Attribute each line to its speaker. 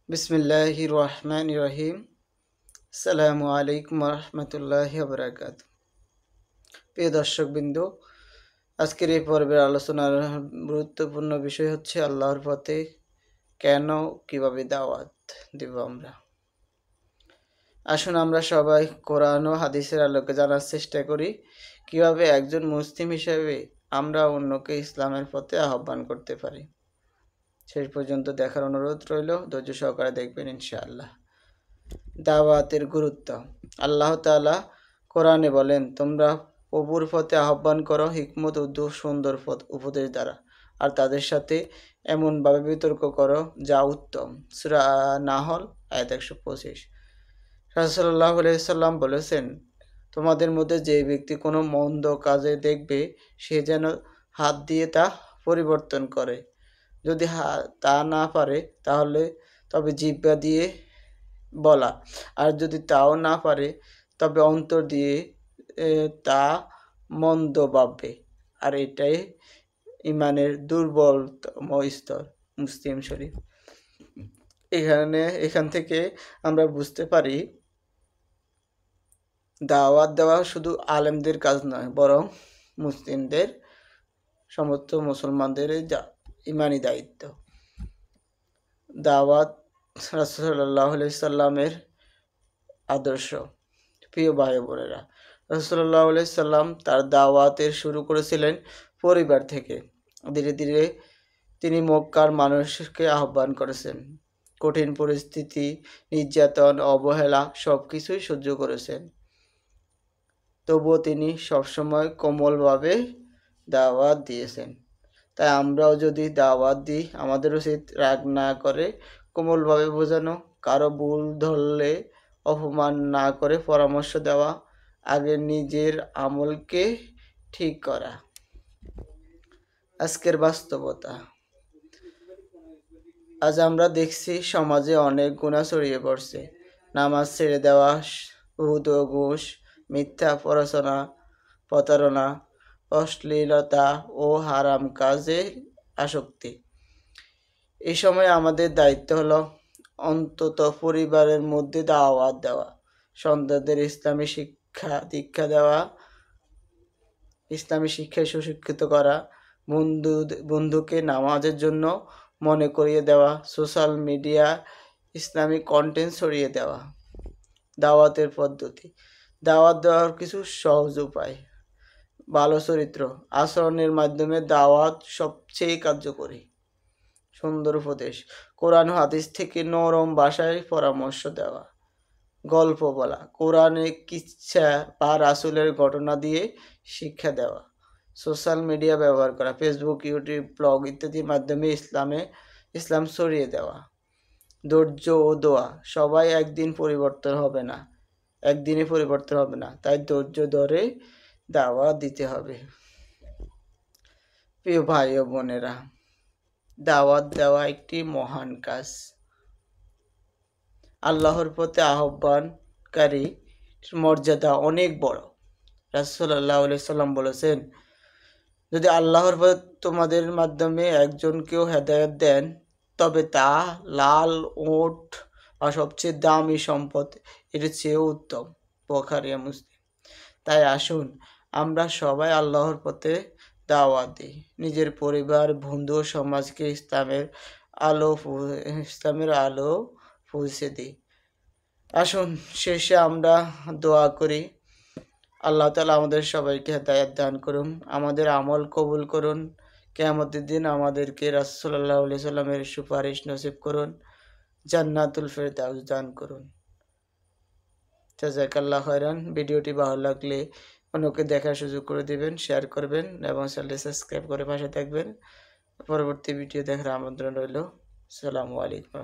Speaker 1: বিসমিল্লাহির রহমানির রহিম। আসসালামু আলাইকুম রহমতুল্লাহি বারাকাতুহু। প্রিয় দর্শকবৃন্দ, আজকের এই পর্বের আলোচনার গুরুত্বপূর্ণ বিষয় হচ্ছে আল্লাহর পথে কেন কিভাবে দাওয়াত দেব আমরা। আসুন আমরা সবাই কোরআন ও হাদিসের আলোকে জানার চেষ্টা করি কিভাবে একজন মুসলিম হিসেবে আমরা অন্যকে ইসলামের পথে আহ্বান করতে পারি। শেষ পর্যন্ত দেখার অনুরোধ রইল, ধৈর্য সহকারে দেখবেন ইনশাআল্লাহ। দাওয়াতের গুরুত্ব। আল্লাহ তাআলা কোরআনে বলেন, তোমরা প্রভুর পথে আহ্বান করো হিকমত ও সুন্দর উপদেশ দ্বারা, আর তাদের সাথে এমনভাবে বিতর্ক করো যা উত্তম। সূরা নাহল আয়াত 125। রাসূলুল্লাহ সাল্লাল্লাহু আলাইহি সাল্লাম বলেছেন, তোমাদের মধ্যে যে ব্যক্তি কোনো মন্দ কাজে দেখবে সে যেন হাত দিয়ে তা পরিবর্তন করে, যদি তা না পারে তাহলে তবে জিহ্বা দিয়ে বলা, আর যদি তাও না পারে তবে অন্তর দিয়ে তা মন্দ ভাববে, আর এটাই ইমানের দুর্বলতম স্তর। মুসলিম শরীফ। এখান থেকে আমরা বুঝতে পারি দাওয়াত দেওয়া শুধু আলেমদের কাজ নয়, বরং মুসলিমদের সমস্ত মুসলমানদের ইমানি দায়িত্ব। দাওয়াত রাসূল সাল্লাল্লাহু আলাইহি সাল্লামের আদর্শ। প্রিয় ভাই বোনেরা, রাসূল সাল্লাল্লাহু আলাইহি সাল্লাম তার দাওয়াতের শুরু করেছিলেন পরিবার থেকে। ধীরে ধীরে তিনি মক্কার মানুষকে আহ্বান করেছেন, কঠিন পরিস্থিতি, নির্যাতন, অবহেলা সব কিছুই সহ্য করেছেন। তবুও তিনি সবসময় কোমলভাবে দাওয়াত দিয়েছেন। তাই আমরাও যদি দাওয়াত দিই, আমাদের উচিত রাগ না করে কোমলভাবে বোঝানো, কারো ভুল ধরলে অপমান না করে পরামর্শ দেওয়া, আগে নিজের আমলকে ঠিক করা। আজকের বাস্তবতা। আজ আমরা দেখছি সমাজে অনেক গুনাহ ছড়িয়ে পড়ছে। নামাজ ছেড়ে দেওয়া, সুদ ও ঘুষ, মিথ্যা প্রতারণা, অশ্লীলতা ও হারাম কাজের আসক্তি। এই সময় আমাদের দায়িত্ব হলো অন্তত পরিবারের মধ্যে দাওয়াত দেওয়া, সন্তানদের ইসলামী দীক্ষা দেওয়া, ইসলামী শিক্ষায় সুশিক্ষিত করা, বন্ধুকে নামাজের জন্য মনে করিয়ে দেওয়া, সোশ্যাল মিডিয়া ইসলামিক কন্টেন্ট ছড়িয়ে দেওয়া। দাওয়াতের পদ্ধতি। দাওয়াত দেওয়ার কিছু সহজ উপায়। ভালো চরিত্র আচরণের মাধ্যমে দাওয়াত সবচেয়ে কার্যকরী। সুন্দর উপদেশ, কোরআন ও হাদিস থেকে নরম ভাষায় পরামর্শ দেওয়া। গল্প বলা, কোরআনে কিচ্ছা বা রাসূলের ঘটনা দিয়ে শিক্ষা দেওয়া। সোশ্যাল মিডিয়া ব্যবহার করা, ফেসবুক, ইউটিউব, ব্লগ ইত্যাদির মাধ্যমে ইসলাম ছড়িয়ে দেওয়া। ধৈর্য ও দোয়া, সবাই একদিনে পরিবর্তন হবে না, তাই ধৈর্য ধরে দাওয়াত দিতে হবে। প্রিয় ভাই ও বোনেরা, দাওয়াত দেওয়া একটি মহান কাজ। আল্লাহর পথে আহ্বানকারী মর্যাদা অনেক বড়। রাসূল সাল্লাল্লাহু আলাইহি সাল্লাম বলেছেন, যদি আল্লাহর পথে তোমাদের মাধ্যমে একজনকেও হেদায়েত দেন, তবে তা লাল ওট বা সবচেয়ে দামি সম্পদ এর চেয়েও উত্তম। বুখারী ও মুসলিম। তাই আসুন আমরা সবাই আল্লাহর পথে দাওয়াত দিই, নিজের পরিবার, বন্ধু ও সমাজকে ইসলামের আলো পৌঁছে দিই। আসুন শেষে আমরা দোয়া করি, আল্লাহ তাআলা আমাদের সবাইকে হেদায়েত দান করুন, আমাদের আমল কবুল করুন, কিয়ামতের দিন আমাদেরকে রাসূল সাল্লাল্লাহু আলাইহি সাল্লামের সুপারিশ নসিব করুন, জান্নাতুল ফেরদাউস দান করুন। জাযাকাল্লাহু খাইরান। ভিডিওটি ভালো লাগলে অন্যকে দেখার সুযোগ করে দিবেন, শেয়ার করবেন এবং চ্যানেলটি সাবস্ক্রাইব করে পাশে থাকবেন। পরবর্তী ভিডিও দেখার আমন্ত্রণ রইল। আসসালামু আলাইকুম।